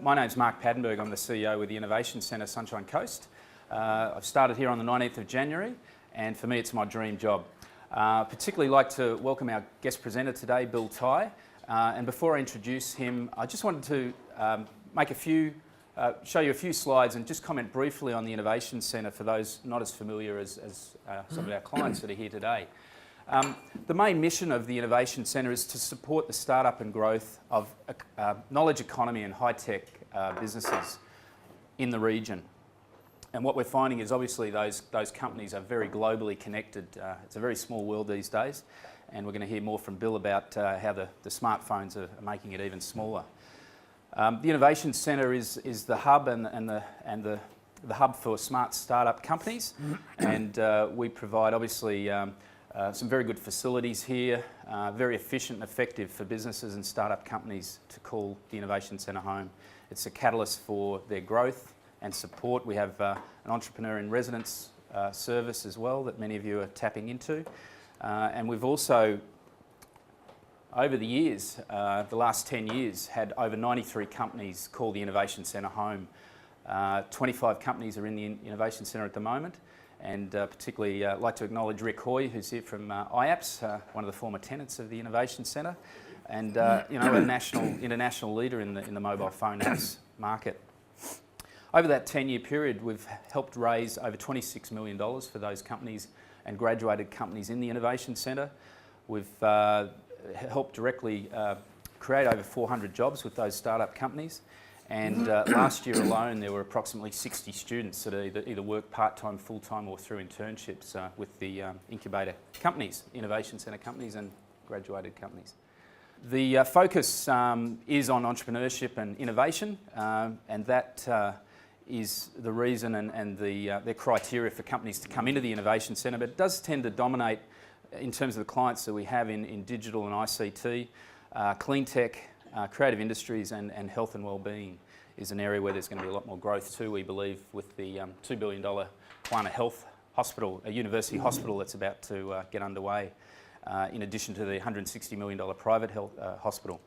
My name's Mark Paddenberg. I'm the CEO with the Innovation Centre Sunshine Coast. I've started here on the 19th of January, and for me it's my dream job. Particularly like to welcome our guest presenter today, Bill Tighe. And before I introduce him, I just wanted to show you a few slides and just comment briefly on the Innovation Centre for those not as familiar as some of our clients that are here today. The main mission of the Innovation Centre is to support the startup and growth of knowledge economy and high-tech businesses in the region. And what we're finding is obviously those companies are very globally connected. It's a very small world these days, and we're going to hear more from Bill about how the smartphones are making it even smaller. The Innovation Centre is the hub and the hub for smart startup companies, and we provide obviously some very good facilities here, very efficient and effective for businesses and startup companies to call the Innovation Centre home. It's a catalyst for their growth and support. We have an entrepreneur in residence service as well that many of you are tapping into. And we've also, over the years, the last 10 years, had over 93 companies call the Innovation Centre home. 25 companies are in the Innovation Centre at the moment. And particularly like to acknowledge Rick Hoy, who's here from IAPS, one of the former tenants of the Innovation Centre, and a international leader in the mobile phone apps market. Over that 10-year period, we've helped raise over $26 million for those companies and graduated companies in the Innovation Centre. We've helped directly create over 400 jobs with those startup companies. And last year alone, there were approximately 60 students that either work part-time, full-time, or through internships with the incubator companies, Innovation Centre companies and graduated companies. The focus is on entrepreneurship and innovation, and that is the reason and the criteria for companies to come into the Innovation Centre, but it does tend to dominate in terms of the clients that we have in digital and ICT, clean tech, creative industries and health and wellbeing is an area where there's going to be a lot more growth too, we believe, with the $2 billion Plana Health Hospital, a university hospital that's about to get underway, in addition to the $160 million private health hospital.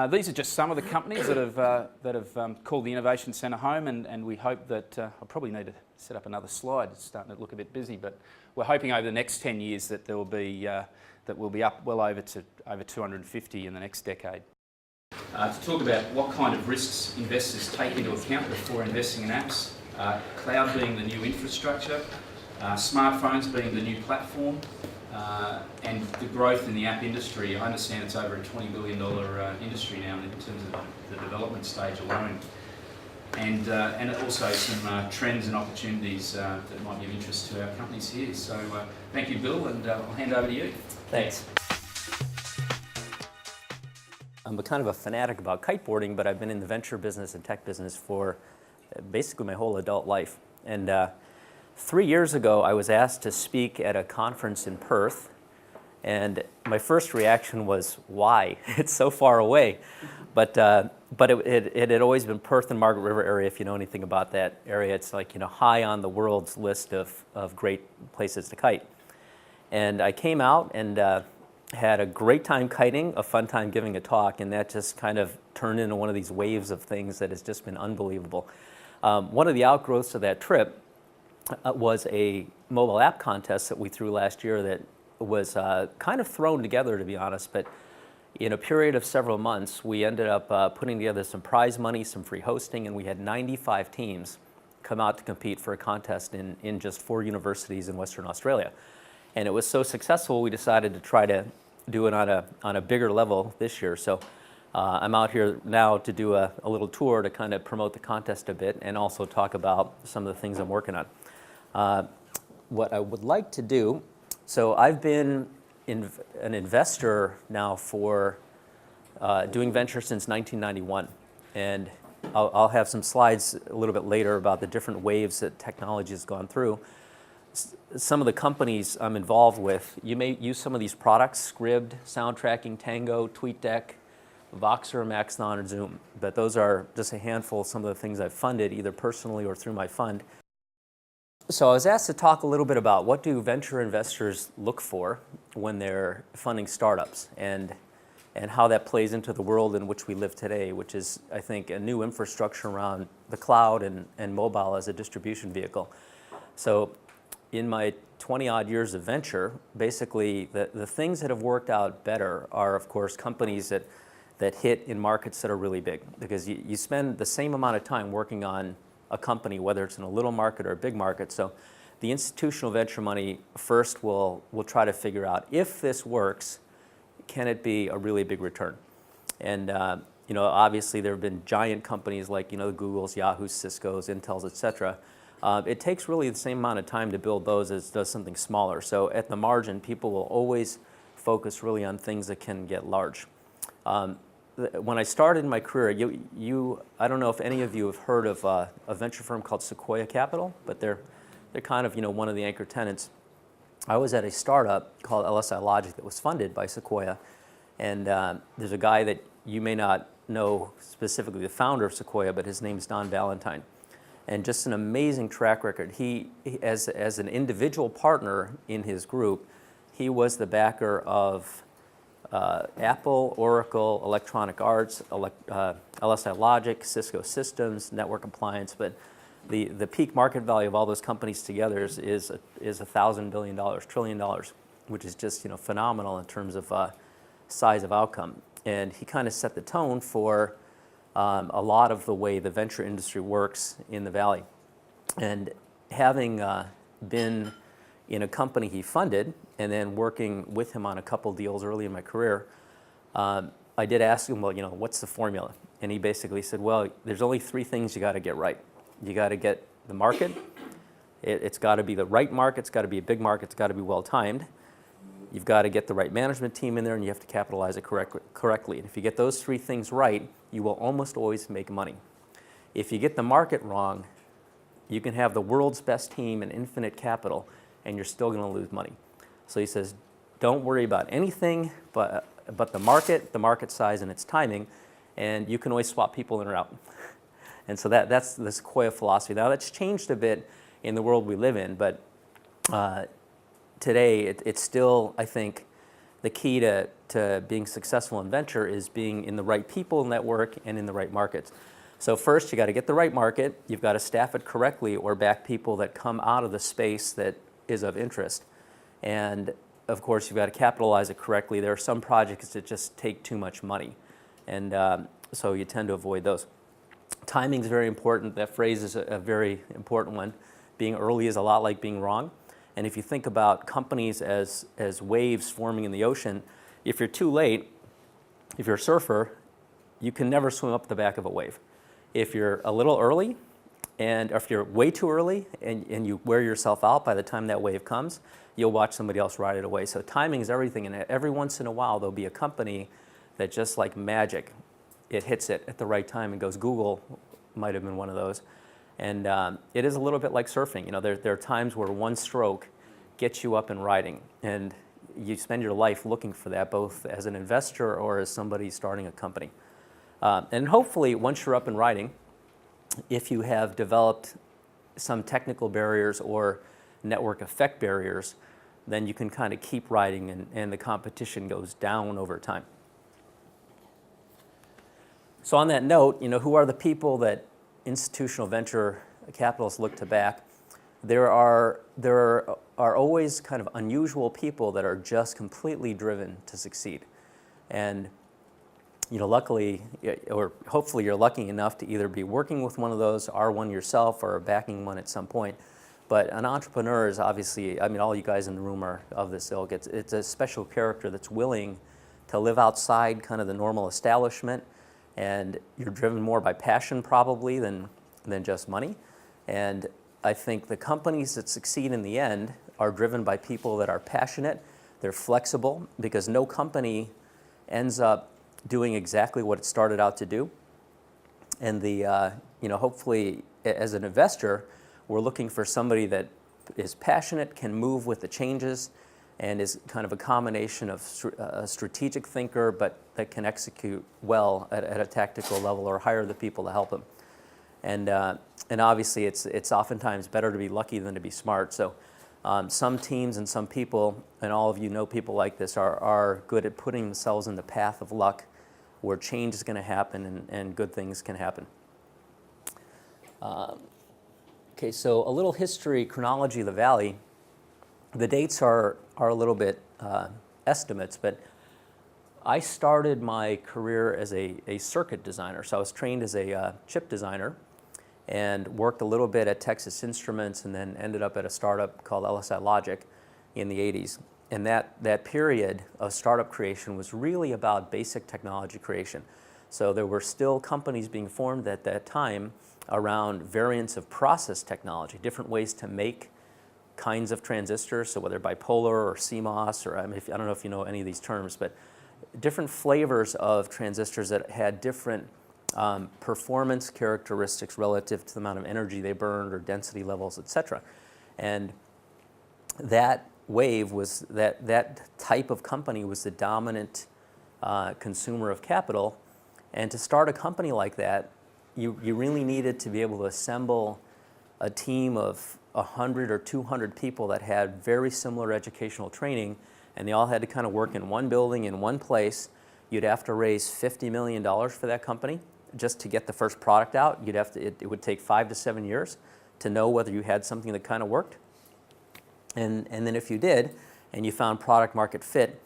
These are just some of the companies that have called the Innovation Centre home, and we hope that, I'll probably need to set up another slide, it's starting to look a bit busy, but we're hoping over the next 10 years that there will be that will be up well over 250 in the next decade. To talk about what kind of risks investors take into account before investing in apps, cloud being the new infrastructure, smartphones being the new platform, and the growth in the app industry. I understand it's over a $20 billion industry now in terms of the development stage alone. And also some trends and opportunities that might be of interest to our companies here. So thank you, Bill, and I'll hand over to you. Thanks. I'm kind of a fanatic about kiteboarding, but I've been in the venture business and tech business for basically my whole adult life. And 3 years ago, I was asked to speak at a conference in Perth, and my first reaction was, why? It's so far away. But it had always been Perth and Margaret River area. If you know anything about that area, it's like, high on the world's list of great places to kite. And I came out and had a great time kiting, a fun time giving a talk, and that just kind of turned into one of these waves of things that has just been unbelievable. One of the outgrowths of that trip was a mobile app contest that we threw last year that was kind of thrown together, to be honest, but in a period of several months, we ended up putting together some prize money, some free hosting, and we had 95 teams come out to compete for a contest in just 4 universities in Western Australia. And it was so successful, we decided to try to do it on a bigger level this year. So I'm out here now to do a little tour to kind of promote the contest a bit and also talk about some of the things I'm working on. What I would like to do, so I've been an investor now for doing venture since 1991. And I'll have some slides a little bit later about the different waves that technology has gone through. Some of the companies I'm involved with, you may use some of these products, Scribd, Sound Tracking, Tango, TweetDeck, Voxer, Maxthon, or Zoom. But those are just a handful of some of the things I've funded, either personally or through my fund. So I was asked to talk a little bit about what do venture investors look for when they're funding startups. And and how that plays into the world in which we live today, which is, I think, a new infrastructure around the cloud and mobile as a distribution vehicle. So in my 20-odd years of venture, basically the things that have worked out better are, of course, companies that hit in markets that are really big. Because you spend the same amount of time working on a company, whether it's in a little market or a big market. So the institutional venture money first will try to figure out, if this works, can it be a really big return? And obviously there have been giant companies like the Googles, Yahoos, Cisco's, Intels, et cetera. It takes really the same amount of time to build those as does something smaller. So at the margin, people will always focus really on things that can get large. When I started my career, I don't know if any of you have heard of a venture firm called Sequoia Capital, but they're kind of one of the anchor tenants. I was at a startup called LSI Logic that was funded by Sequoia, and there's a guy that you may not know specifically, the founder of Sequoia, but his name's Don Valentine, and just an amazing track record. He as an individual partner in his group, he was the backer of Apple, Oracle, Electronic Arts, LSI Logic, Cisco Systems, Network Appliance, but the peak market value of all those companies together is $1,000 billion, $1 trillion, which is just phenomenal in terms of size of outcome. And he kind of set the tone for a lot of the way the venture industry works in the Valley. And having been in a company he funded and then working with him on a couple deals early in my career, I did ask him, well, what's the formula? And he basically said, well, there's only 3 things you got to get right. You got to get the market. It's got to be the right market. It's got to be a big market. It's got to be well timed. You've got to get the right management team in there, and you have to capitalize it correctly. And if you get those 3 things right, you will almost always make money. If you get the market wrong, you can have the world's best team and infinite capital, and you're still going to lose money. So he says, don't worry about anything but the market size and its timing, and you can always swap people in or out. And so that's the Sequoia philosophy. Now that's changed a bit in the world we live in, but today it's still, I think, the key to being successful in venture is being in the right people network and in the right markets. So first you got to get the right market, you've got to staff it correctly or back people that come out of the space that is of interest. And of course you've got to capitalize it correctly. There are some projects that just take too much money, and so you tend to avoid those. Timing is very important. That phrase is a very important one. Being early is a lot like being wrong. And if you think about companies as waves forming in the ocean, if you're too late, if you're a surfer, you can never swim up the back of a wave. If you're a little early, or if you're way too early and you wear yourself out by the time that wave comes, you'll watch somebody else ride it away. So timing is everything, and every once in a while there'll be a company that just like magic, it hits it at the right time and goes. Google might have been one of those. And it is a little bit like surfing. There are times where one stroke gets you up and riding, and you spend your life looking for that, both as an investor or as somebody starting a company. And hopefully, once you're up and riding, if you have developed some technical barriers or network effect barriers, then you can kind of keep riding, and the competition goes down over time. So on that note, who are the people that institutional venture capitalists look to back? There are always kind of unusual people that are just completely driven to succeed. And luckily, or hopefully you're lucky enough to either be working with one of those, are one yourself, or backing one at some point. But an entrepreneur is obviously, all you guys in the room are of this ilk. It's a special character that's willing to live outside kind of the normal establishment, and you're driven more by passion probably than just money. And I think the companies that succeed in the end are driven by people that are passionate, they're flexible, because no company ends up doing exactly what it started out to do. And hopefully as an investor, we're looking for somebody that is passionate, can move with the changes, and is kind of a combination of a strategic thinker, but that can execute well at a tactical level or hire the people to help them. And obviously, it's oftentimes better to be lucky than to be smart. So Some teams and some people, and all of you know people like this, are good at putting themselves in the path of luck where change is going to happen and good things can happen. Okay, so a little history, chronology of the Valley. The dates are a little bit estimates, but I started my career as a circuit designer. So I was trained as a chip designer and worked a little bit at Texas Instruments and then ended up at a startup called LSI Logic in the 80s. And that period of startup creation was really about basic technology creation. So there were still companies being formed at that time around variants of process technology, different ways to make kinds of transistors, so whether bipolar or CMOS, or I don't know if you know any of these terms, but different flavors of transistors that had different performance characteristics relative to the amount of energy they burned or density levels, etc. And that wave was, that type of company was the dominant consumer of capital. And to start a company like that, you really needed to be able to assemble a team of 100 or 200 people that had very similar educational training, and they all had to kind of work in one building in one place. You'd have to raise $50 million for that company just to get the first product out. It would take 5 to 7 years to know whether you had something that kind of worked. And then if you did, and you found product market fit,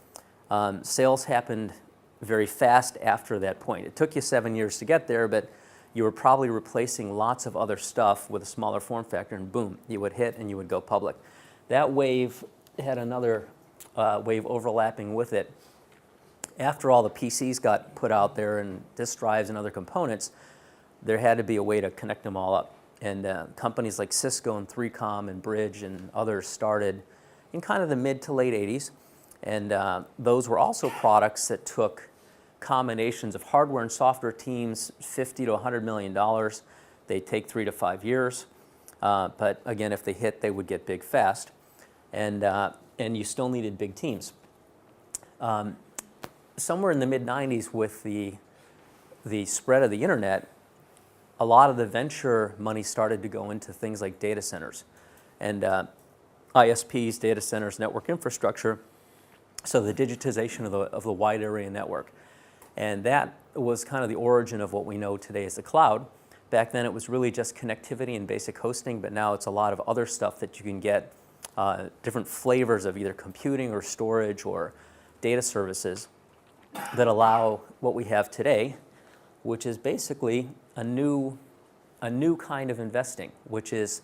sales happened very fast after that point. It took you 7 years to get there, but you were probably replacing lots of other stuff with a smaller form factor, and boom, you would hit and you would go public. That wave had another wave overlapping with it. After all the PCs got put out there and disk drives and other components, there had to be a way to connect them all up. And companies like Cisco and 3Com and Bridge and others started in kind of the mid to late 80s. And those were also products that took combinations of hardware and software teams, $50 to $100 million. They take 3 to 5 years. But again, if they hit, they would get big fast. And you still needed big teams. Somewhere in the mid-90s with the spread of the internet, a lot of the venture money started to go into things like data centers and ISPs, data centers, network infrastructure, so the digitization of the wide area network. And that was kind of the origin of what we know today as the cloud. Back then it was really just connectivity and basic hosting, but now it's a lot of other stuff that you can get, different flavors of either computing or storage or data services that allow what we have today, which is basically a new kind of investing, which is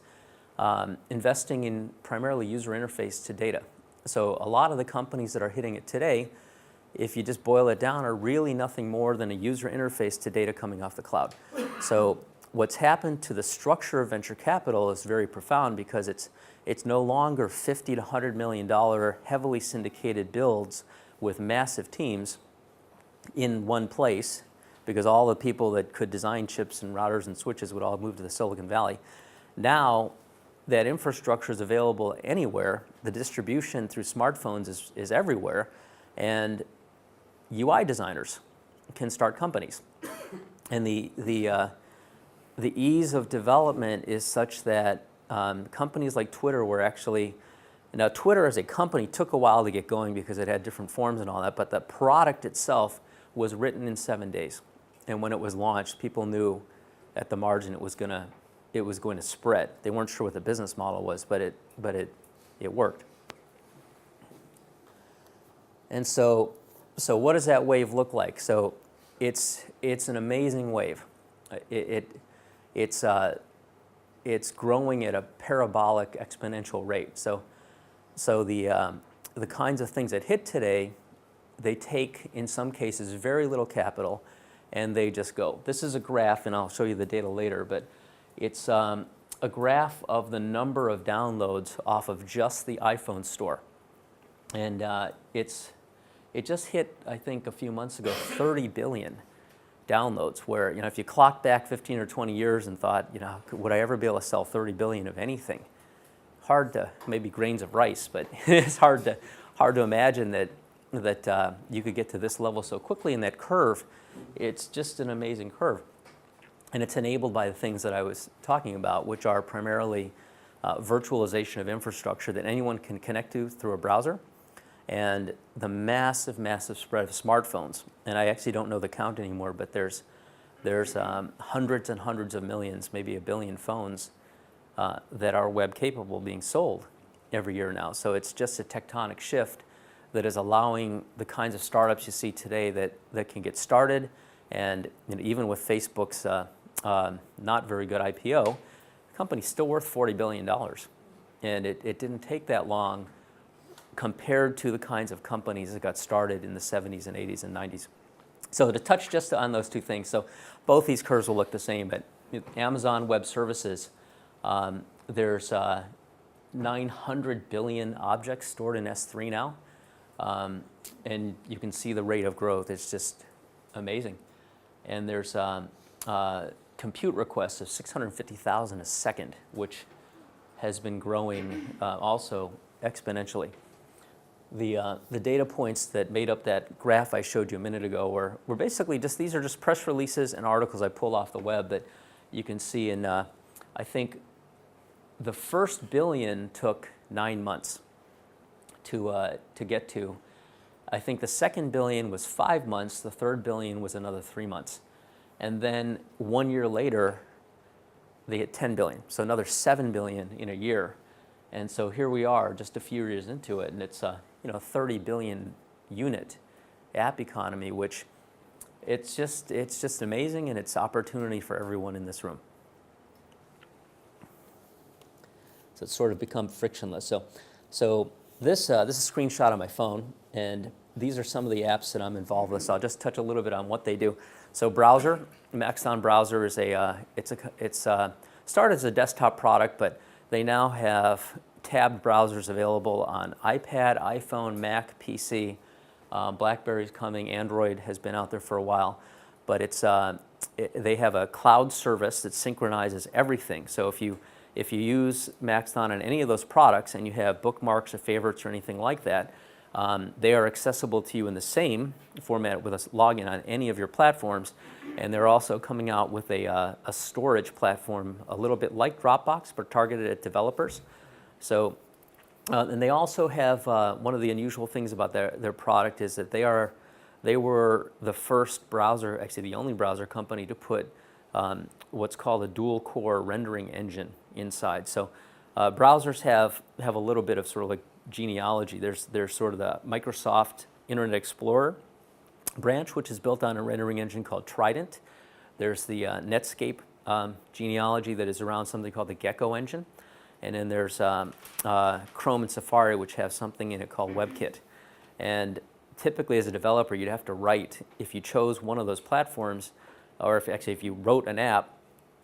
investing in primarily user interface to data. So a lot of the companies that are hitting it today, if you just boil it down, are really nothing more than a user interface to data coming off the cloud. So what's happened to the structure of venture capital is very profound, because it's no longer $50 to $100 million heavily syndicated builds with massive teams in one place, because all the people that could design chips and routers and switches would all move to the Silicon Valley. Now that infrastructure is available anywhere, the distribution through smartphones is everywhere, and UI designers can start companies. And the ease of development is such that companies like Twitter were actually, now Twitter as a company took a while to get going because it had different forms and all that, but the product itself was written in 7 days. And when it was launched, people knew at the margin it was going to spread. They weren't sure what the business model was, but it worked. And so what does that wave look like? So it's an amazing wave. It's growing at a parabolic exponential rate. So the kinds of things that hit today, they take, in some cases, very little capital, and they just go. This is a graph, and I'll show you the data later, but it's a graph of the number of downloads off of just the iPhone store. And it just hit, I think, a few months ago, 30 billion downloads, where, if you clock back 15 or 20 years and thought, would I ever be able to sell 30 billion of anything? Hard to, maybe grains of rice, but it's hard to imagine that you could get to this level so quickly. And that curve, it's just an amazing curve. And it's enabled by the things that I was talking about, which are primarily virtualization of infrastructure that anyone can connect to through a browser, and the massive, massive spread of smartphones. And I actually don't know the count anymore, but there's hundreds and hundreds of millions, maybe a billion phones that are web capable being sold every year now. So it's just a tectonic shift that is allowing the kinds of startups you see today that can get started. And even with Facebook's not very good IPO, the company's still worth $40 billion. And it didn't take that long compared to the kinds of companies that got started in the 70s and 80s and 90s. So to touch just on those two things, so both these curves will look the same, but Amazon Web Services, there's 900 billion objects stored in S3 now, and you can see the rate of growth. It's just amazing. And there's compute requests of 650,000 a second, which has been growing also exponentially. The data points that made up that graph I showed you a minute ago were basically these are just press releases and articles I pulled off the web that you can see in, I think the first billion took 9 months to get to. I think the second billion was 5 months, the third billion was another 3 months. And then 1 year later, they hit 10 billion, so another 7 billion in a year. And so here we are, just a few years into it, and it's a 30 billion unit app economy, which it's just amazing, and it's opportunity for everyone in this room. So it's sort of become frictionless. So this is a screenshot on my phone, and these are some of the apps that I'm involved with. So I'll just touch a little bit on what they do. So browser, Maxon browser is it's started as a desktop product, but they now have tabbed browsers available on iPad, iPhone, Mac, PC. BlackBerry's coming. Android has been out there for a while, but they have a cloud service that synchronizes everything. So if you use Maxon on any of those products and you have bookmarks or favorites or anything like that, they are accessible to you in the same format with a login on any of your platforms. And they're also coming out with a storage platform a little bit like Dropbox, but targeted at developers. So, and they also have one of the unusual things about their product is that they were the first browser, actually the only browser company to put what's called a dual core rendering engine inside. So browsers have a little bit of sort of like genealogy. There's sort of the Microsoft Internet Explorer branch, which is built on a rendering engine called Trident. There's the Netscape genealogy that is around something called the Gecko engine. And then there's Chrome and Safari, which have something in it called WebKit. And typically as a developer, you'd have to write, if you chose one of those platforms, or if you wrote an app,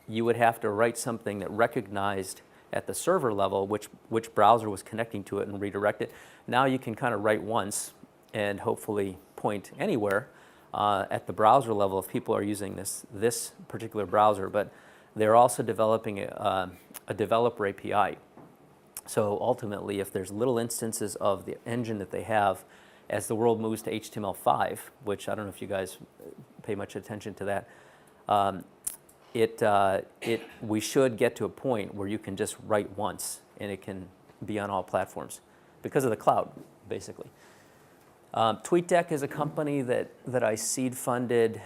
you would have to write something that recognized at the server level which browser was connecting to it and redirect it. Now you can kind of write once and hopefully point anywhere at the browser level if people are using this particular browser. But they're also developing a developer API. So ultimately, if there's little instances of the engine that they have, as the world moves to HTML5, which I don't know if you guys pay much attention to that, we should get to a point where you can just write once and it can be on all platforms because of the cloud, basically. TweetDeck is a company that I seed funded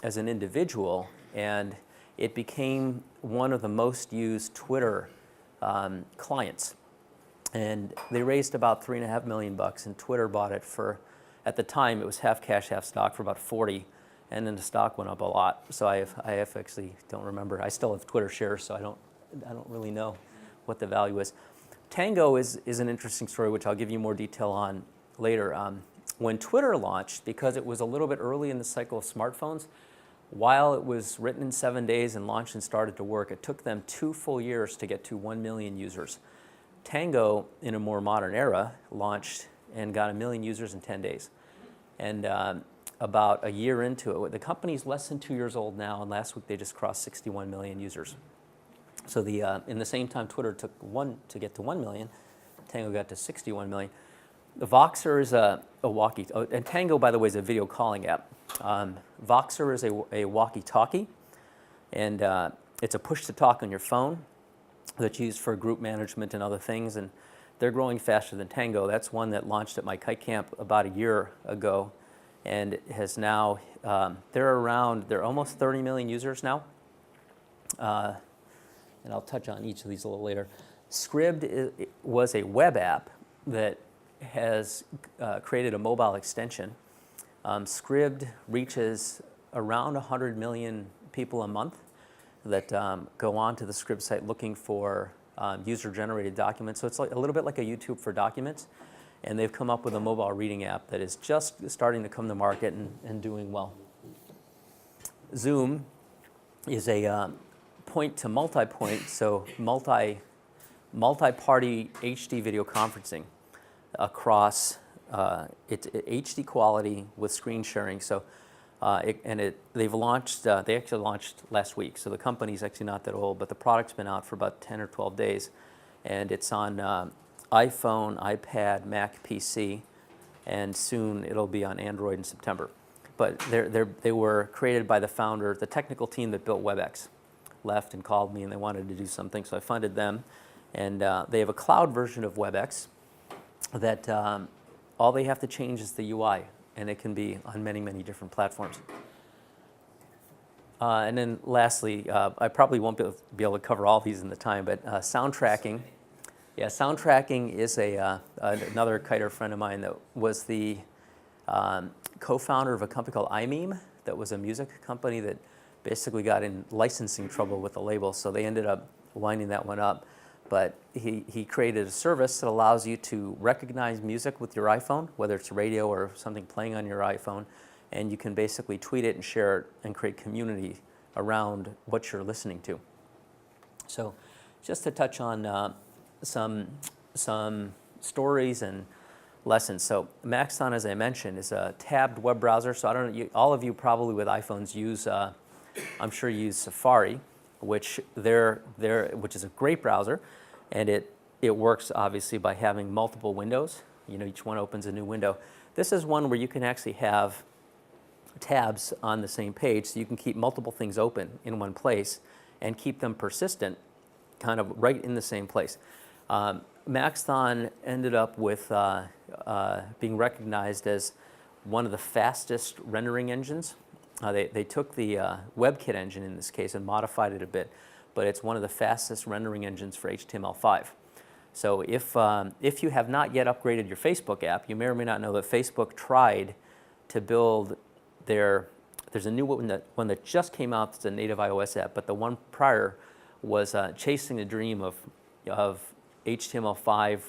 as an individual, and it became one of the most used Twitter clients. And they raised about $3.5 million, and Twitter bought it for, at the time, it was half cash, half stock for about 40, and then the stock went up a lot. So I actually don't remember. I still have Twitter shares, so I don't really know what the value is. Tango is an interesting story, which I'll give you more detail on later. When Twitter launched, because it was a little bit early in the cycle of smartphones, while it was written in 7 days and launched and started to work, it took them 2 full years to get to 1 million users. Tango, in a more modern era, launched and got 1 million users in 10 days. And about a year into it, the company's less than 2 years old now, and last week they just crossed 61 million users. So in the same time Twitter took to get to 1 million, Tango got to 61 million. The Voxer is a and Tango, by the way, is a video calling app. Voxer is a walkie-talkie, and it's a push-to-talk on your phone. that's used for group management and other things, and they're growing faster than Tango. That's one that launched at my kite camp about a year ago, and has now, they're almost 30 million users now. And I'll touch on each of these a little later. Scribd was a web app that has created a mobile extension. Scribd reaches around 100 million people a month that go onto the Scribd site looking for user-generated documents. So it's like a little bit like a YouTube for documents. And they've come up with a mobile reading app that is just starting to come to market and doing well. Zoom is a point to multi-point, so multi-party HD video conferencing across HD quality with screen sharing. So they've launched. They actually launched last week. So the company's actually not that old, but the product's been out for about 10 or 12 days, and it's on iPhone, iPad, Mac, PC, and soon it'll be on Android in September. But they were created by the founder, the technical team that built WebEx left and called me, and they wanted to do something, so I funded them. And they have a cloud version of WebEx that all they have to change is the UI, and it can be on many, many different platforms. And then lastly, I probably won't be able to cover all these in the time, but sound tracking. Yeah, sound tracking is another kiter friend of mine that was the co-founder of a company called iMeme, that was a music company that basically got in licensing trouble with the label, so they ended up winding that one up. But he created a service that allows you to recognize music with your iPhone, whether it's radio or something playing on your iPhone, and you can basically tweet it and share it and create community around what you're listening to. So just to touch on some stories and lessons. So Maxthon, as I mentioned, is a tabbed web browser. So I don't know, all of you probably with iPhones use, I'm sure you use Safari, which is a great browser, and it works obviously by having multiple windows. You know, each one opens a new window. This is one where you can actually have tabs on the same page, so you can keep multiple things open in one place and keep them persistent, kind of right in the same place. Maxthon ended up with being recognized as one of the fastest rendering engines. They took the WebKit engine in this case and modified it a bit, but it's one of the fastest rendering engines for HTML5. So if you have not yet upgraded your Facebook app, you may or may not know that Facebook tried to build there's a new one that just came out that's a native iOS app, but the one prior was chasing the dream of HTML5,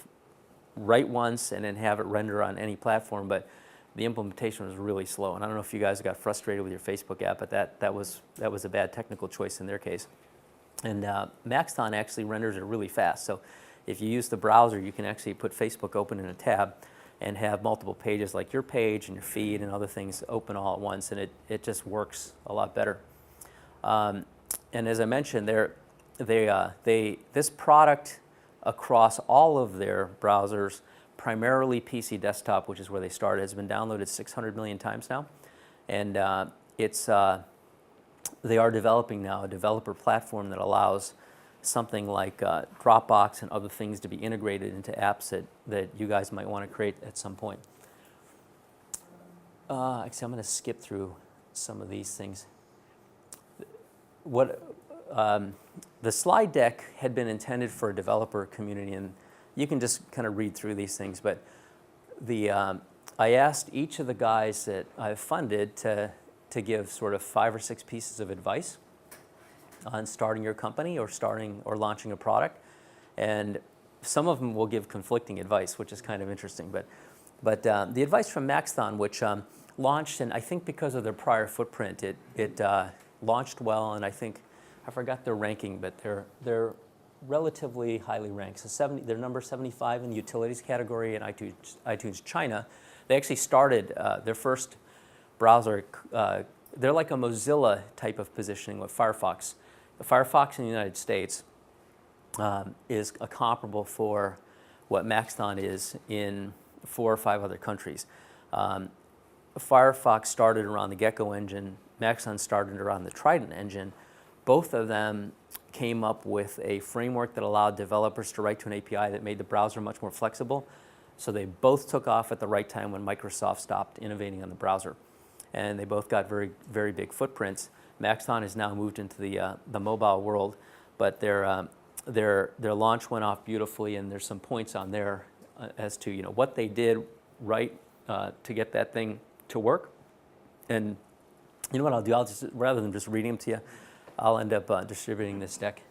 write once and then have it render on any platform, but the implementation was really slow. And I don't know if you guys got frustrated with your Facebook app, but that was a bad technical choice in their case. And Maxthon actually renders it really fast. So if you use the browser, you can actually put Facebook open in a tab and have multiple pages like your page and your feed and other things open all at once, and it just works a lot better. And as I mentioned, this product across all of their browsers, primarily PC desktop, which is where they started, has been downloaded 600 million times now. And they are developing now a developer platform that allows something like Dropbox and other things to be integrated into apps that you guys might want to create at some point. Actually, I'm going to skip through some of these things. The slide deck had been intended for a developer community, and you can just kind of read through these things, but I asked each of the guys that I've funded to give sort of 5 or 6 pieces of advice on starting your company or launching a product, and some of them will give conflicting advice, which is kind of interesting. But the advice from Maxthon, which launched, and I think because of their prior footprint, it launched well, and I think I forgot their ranking, but they're relatively highly ranked. So they're number 75 in the utilities category in iTunes China. They actually started their first browser. They're like a Mozilla type of positioning with Firefox. Firefox in the United States is a comparable for what Maxthon is in 4 or 5 other countries. Firefox started around the Gecko engine. Maxthon started around the Trident engine. Both of them came up with a framework that allowed developers to write to an API that made the browser much more flexible. So they both took off at the right time when Microsoft stopped innovating on the browser. And they both got very, very big footprints. Maxthon has now moved into the mobile world, but their launch went off beautifully, and there's some points on there as to what they did right to get that thing to work. And you know what I'll do? I'll just, rather than just reading them to you, I'll end up distributing this deck.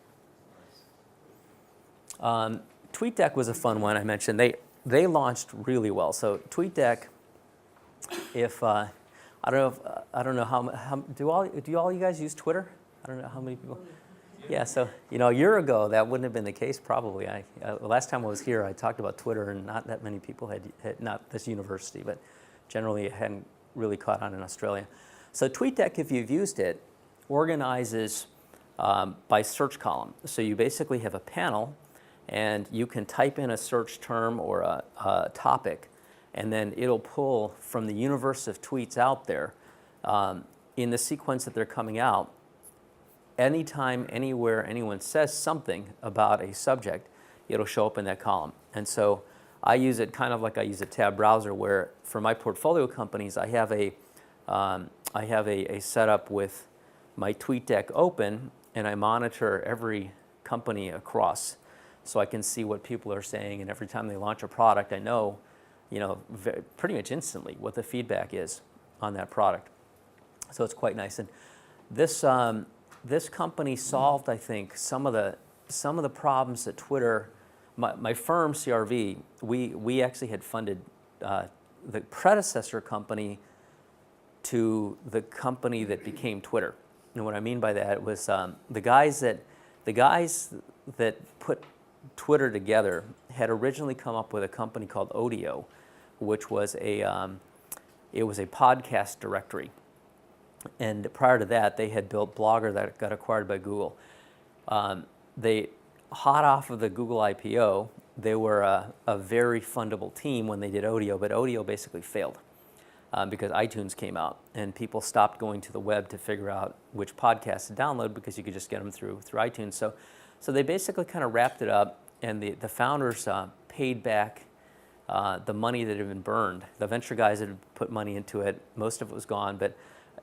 TweetDeck was a fun one I mentioned. They launched really well. So TweetDeck, if I don't know how do all you guys use Twitter? I don't know how many people. Yeah, so a year ago that wouldn't have been the case probably. The last time I was here, I talked about Twitter, and not that many people had not this university, but generally it hadn't really caught on in Australia. So TweetDeck, if you've used it, organizes by search column. So you basically have a panel, and you can type in a search term or a topic, and then it'll pull from the universe of tweets out there in the sequence that they're coming out. Anytime, anywhere anyone says something about a subject, it'll show up in that column. And so I use it kind of like I use a tab browser, where for my portfolio companies, I have a setup with my TweetDeck open, and I monitor every company across, so I can see what people are saying. And every time they launch a product, I know, pretty much instantly what the feedback is on that product. So it's quite nice. And this company solved, I think, some of the problems that Twitter. My firm, CRV, we actually had funded the predecessor company to the company that became Twitter. And what I mean by that was the guys that put Twitter together had originally come up with a company called Odeo, which was it was a podcast directory. And prior to that, they had built Blogger that got acquired by Google. They, hot off of the Google IPO, they were a very fundable team when they did Odeo, but Odeo basically failed because iTunes came out, and people stopped going to the web to figure out which podcasts to download because you could just get them through iTunes. So they basically kind of wrapped it up, and the founders paid back the money that had been burned. The venture guys had put money into it. Most of it was gone, but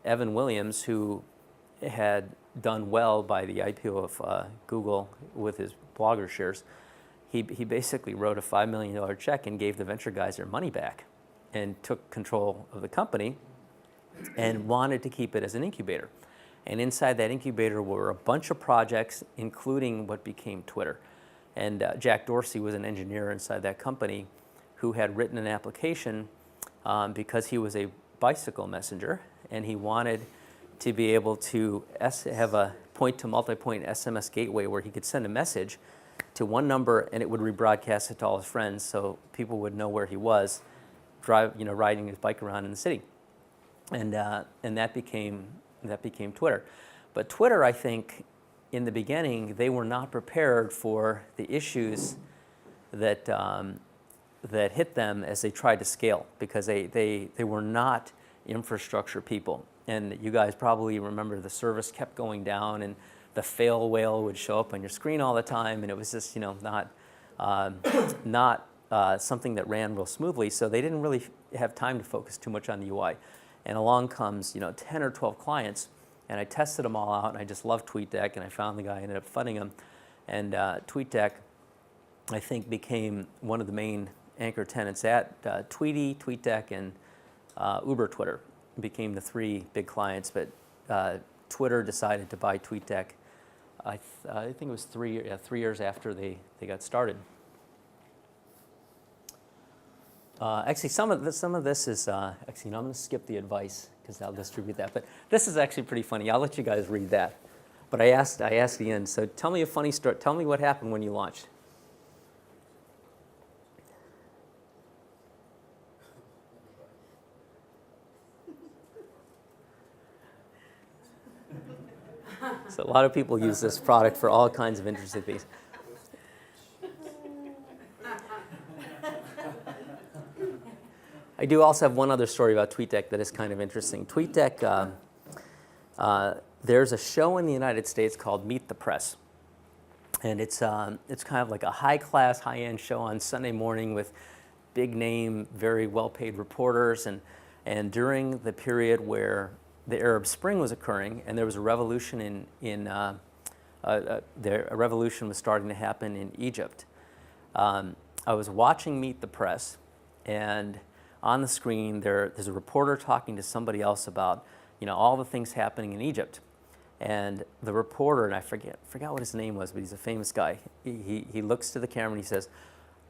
Evan Williams, who had done well by the IPO of Google with his Blogger shares, he basically wrote a $5 million check and gave the venture guys their money back and took control of the company and wanted to keep it as an incubator. And inside that incubator were a bunch of projects, including what became Twitter. And Jack Dorsey was an engineer inside that company who had written an application because he was a bicycle messenger, and he wanted to be able to have a point-to-multipoint SMS gateway where he could send a message to one number, and it would rebroadcast it to all his friends, so people would know where he was, riding his bike around in the city, and that became Twitter. But Twitter, I think, in the beginning, they were not prepared for the issues that hit them as they tried to scale, because they were not infrastructure people. And you guys probably remember the service kept going down, and the fail whale would show up on your screen all the time, and it was just not something that ran real smoothly. So they didn't really have time to focus too much on the UI. And along comes 10 or 12 clients, and I tested them all out, and I just loved TweetDeck, and I found the guy, ended up funding him, and TweetDeck, I think, became one of the main anchor tenants at Tweety, TweetDeck, and Uber Twitter became the three big clients. But Twitter decided to buy TweetDeck. I think it was 3 years after they got started. Actually, some of this is actually. I'm going to skip the advice because I'll distribute that. But this is actually pretty funny. I'll let you guys read that. But I asked Ian. So tell me a funny story. Tell me what happened when you launched. So a lot of people use this product for all kinds of interesting things. I do also have one other story about TweetDeck that is kind of interesting. TweetDeck, there's a show in the United States called Meet the Press. And it's kind of like a high-class, high-end show on Sunday morning with big-name, very well-paid reporters. And during the period where the Arab Spring was occurring, and there was a revolution a revolution was starting to happen in Egypt. I was watching Meet the Press, and on the screen there's a reporter talking to somebody else about, all the things happening in Egypt. And the reporter, and I forgot what his name was, but he's a famous guy. He looks to the camera and he says,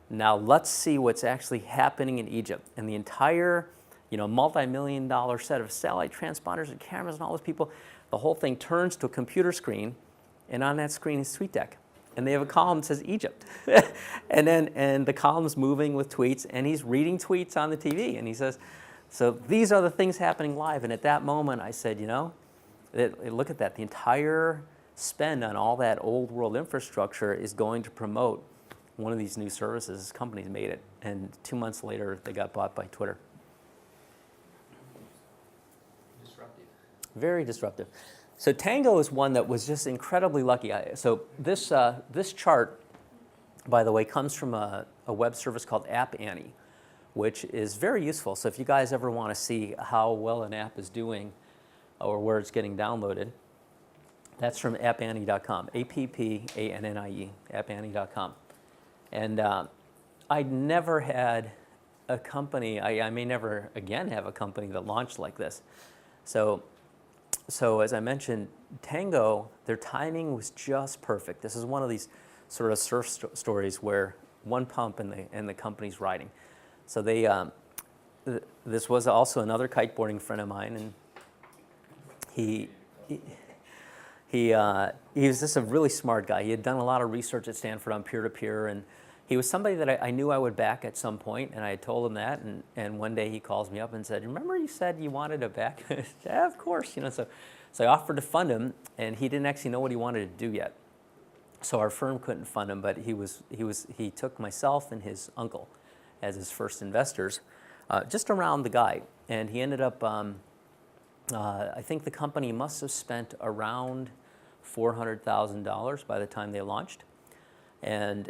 "Now let's see what's actually happening in Egypt." And the entire, multi-million-dollar set of satellite transponders and cameras and all those people, the whole thing turns to a computer screen, and on that screen is TweetDeck. And they have a column that says Egypt. and the column's moving with tweets, and he's reading tweets on the TV. And he says, so these are the things happening live. And at that moment, I said, look at that. The entire spend on all that old world infrastructure is going to promote one of these new services. This company's made it. And 2 months later, they got bought by Twitter. Disruptive. Very disruptive. So Tango is one that was just incredibly lucky. So this chart, by the way, comes from a web service called App Annie, which is very useful. So if you guys ever want to see how well an app is doing or where it's getting downloaded, that's from appannie.com, APPANNIE, appannie.com. And I'd never had a company, I may never again have a company that launched like this. So as I mentioned, Tango, their timing was just perfect. This is one of these sort of surf stories where one pump and the company's riding. So this was also another kiteboarding friend of mine, and he was just a really smart guy. He had done a lot of research at Stanford on peer-to-peer, and he was somebody that I knew I would back at some point, and I had told him that, and one day he calls me up and said, "Remember you said you wanted to back?" I said, "Yeah, of course." So I offered to fund him, and he didn't actually know what he wanted to do yet. So our firm couldn't fund him, but he took myself and his uncle as his first investors, just around the guide. And he ended up, I think the company must have spent around $400,000 by the time they launched. And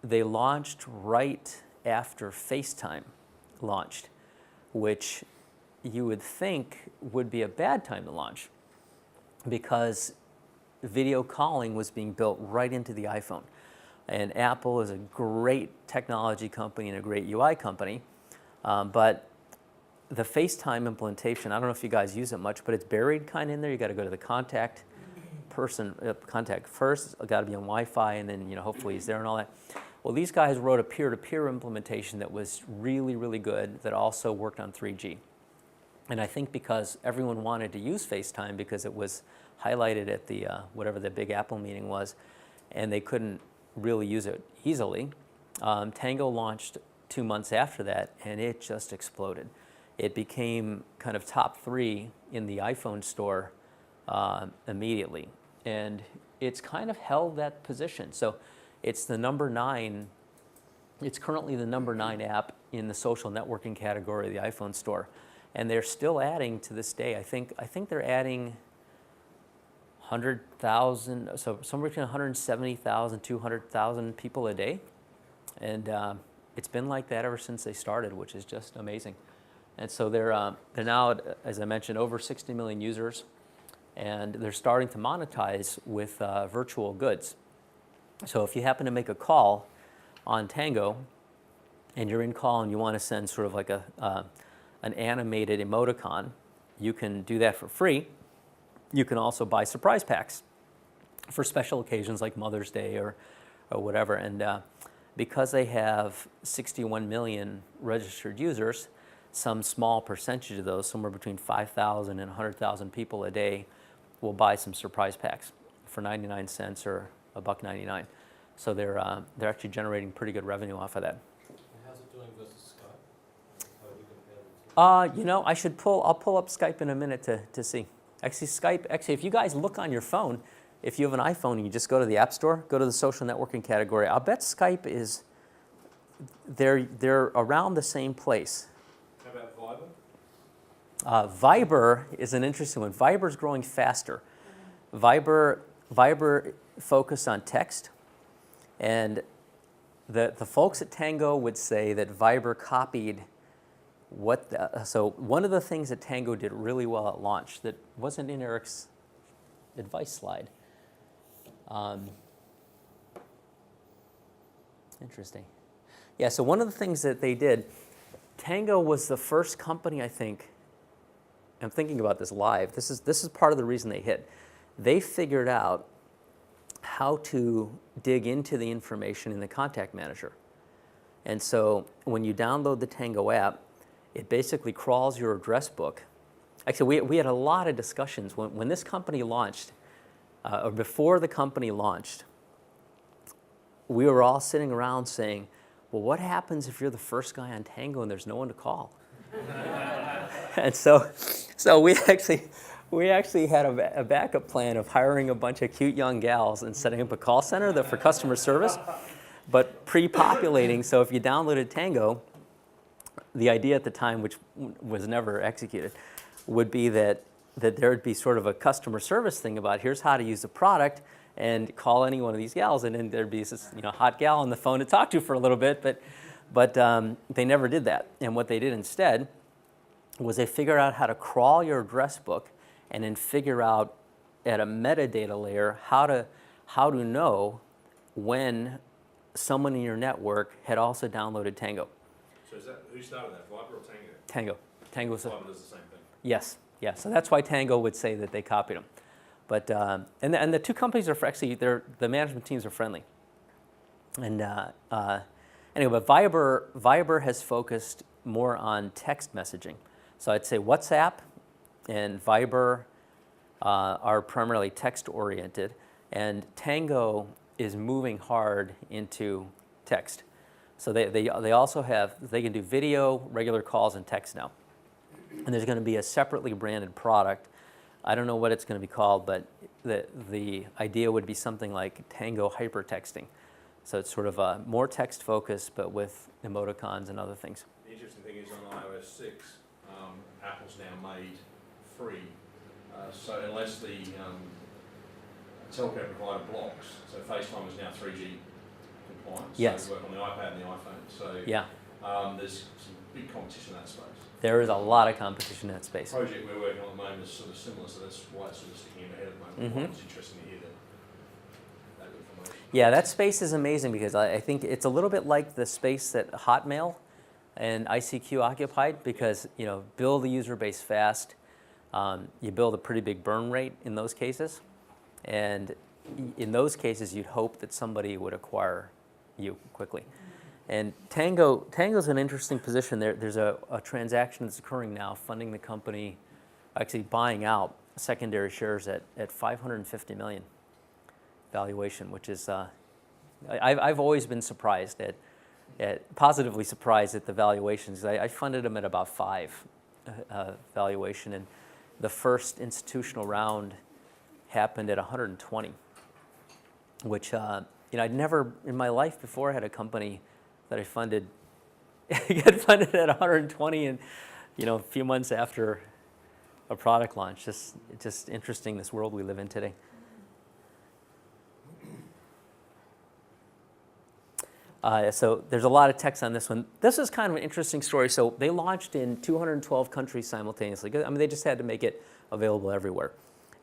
they launched right after FaceTime launched, which you would think would be a bad time to launch because video calling was being built right into the iPhone. And Apple is a great technology company and a great UI company, but the FaceTime implementation, I don't know if you guys use it much, but it's buried kind of in there. You got to go to the contact first, got to be on Wi-Fi, and then hopefully he's there and all that. Well, these guys wrote a peer-to-peer implementation that was really, really good that also worked on 3G. And I think because everyone wanted to use FaceTime because it was highlighted at the whatever the big Apple meeting was, and they couldn't really use it easily, Tango launched 2 months after that, and it just exploded. It became kind of top 3 in the iPhone store immediately. And it's kind of held that position. So it's the number 9, it's currently the number 9 app in the social networking category of the iPhone store. And they're still adding to this day. I think they're adding 100,000, so somewhere between 170,000, 200,000 people a day. And it's been like that ever since they started, which is just amazing. And so they're now, as I mentioned, over 60 million users, and they're starting to monetize with virtual goods. So if you happen to make a call on Tango, and you're in call and you want to send sort of like an animated emoticon, you can do that for free. You can also buy surprise packs for special occasions like Mother's Day or whatever. And because they have 61 million registered users, some small percentage of those, somewhere between 5,000 and 100,000 people a day, will buy some surprise packs for 99 cents or $1.99. So they're actually generating pretty good revenue off of that. And how's it doing versus Skype? How do you compare the two? I'll pull up Skype in a minute to see. Actually, if you guys look on your phone, if you have an iPhone and you just go to the App Store, go to the social networking category, I'll bet Skype is, they're around the same place. How about Viber? Viber is an interesting one. Viber's growing faster. Viber focused on text, And the folks at Tango would say that Viber copied so one of the things that Tango did really well at launch that wasn't in Eric's advice slide. Interesting. Yeah, so one of the things that they did, Tango was the first company, I think, I'm thinking about this live, this is part of the reason they hit. They figured out how to dig into the information in the contact manager. And so when you download the Tango app, it basically crawls your address book. Actually, we had a lot of discussions. When this company launched, or before the company launched, we were all sitting around saying, well, what happens if you're the first guy on Tango and there's no one to call? And so we actually had a backup plan of hiring a bunch of cute young gals and setting up a call center for customer service, but pre-populating. So if you downloaded Tango, the idea at the time, which was never executed, would be that there would be sort of a customer service thing about here's how to use the product and call any one of these gals, and then there'd be this hot gal on the phone to talk to for a little bit, but they never did that. And what they did instead was they figured out how to crawl your address book and then figure out at a metadata layer how to know when someone in your network had also downloaded Tango. So is that, who started that, Viber or Tango? Tango. Tango was Viber does the same thing. Yes, yeah. So that's why Tango would say that they copied them. But and the two companies are actually the management teams are friendly. And anyway, but Viber has focused more on text messaging. So I'd say WhatsApp and Viber are primarily text oriented, and Tango is moving hard into text. So they also they can do video, regular calls, and text now. And there's going to be a separately branded product. I don't know what it's going to be called, but the idea would be something like Tango hypertexting. So it's sort of more text focused, but with emoticons and other things. The interesting thing is on iOS 6, Apple's now made free. So unless the telco provider blocks, so FaceTime is now 3G compliant. Yes. So we work on the iPad and the iPhone. So yeah. There's some big competition in that space. There is a lot of competition in that space. The project we're working on at the moment is sort of similar, so that's why it's sort of sticking in ahead at the moment. Mm-hmm. It's interesting to hear that information. Yeah, that space is amazing because I think it's a little bit like the space that Hotmail and ICQ occupied because, build the user base fast. You build a pretty big burn rate in those cases. And in those cases, you'd hope that somebody would acquire you quickly. And Tango's an interesting position. There's a transaction that's occurring now funding the company, actually buying out secondary shares at $550 million valuation, which is, I've always been surprised positively surprised at the valuations. I funded them at about 5 valuation, and the first institutional round happened at 120, which, I'd never in my life before had a company that I funded get funded at 120 and a few months after a product launch. Just interesting, this world we live in today. So there's a lot of text on this one. This is kind of an interesting story. So they launched in 212 countries simultaneously. I mean, they just had to make it available everywhere.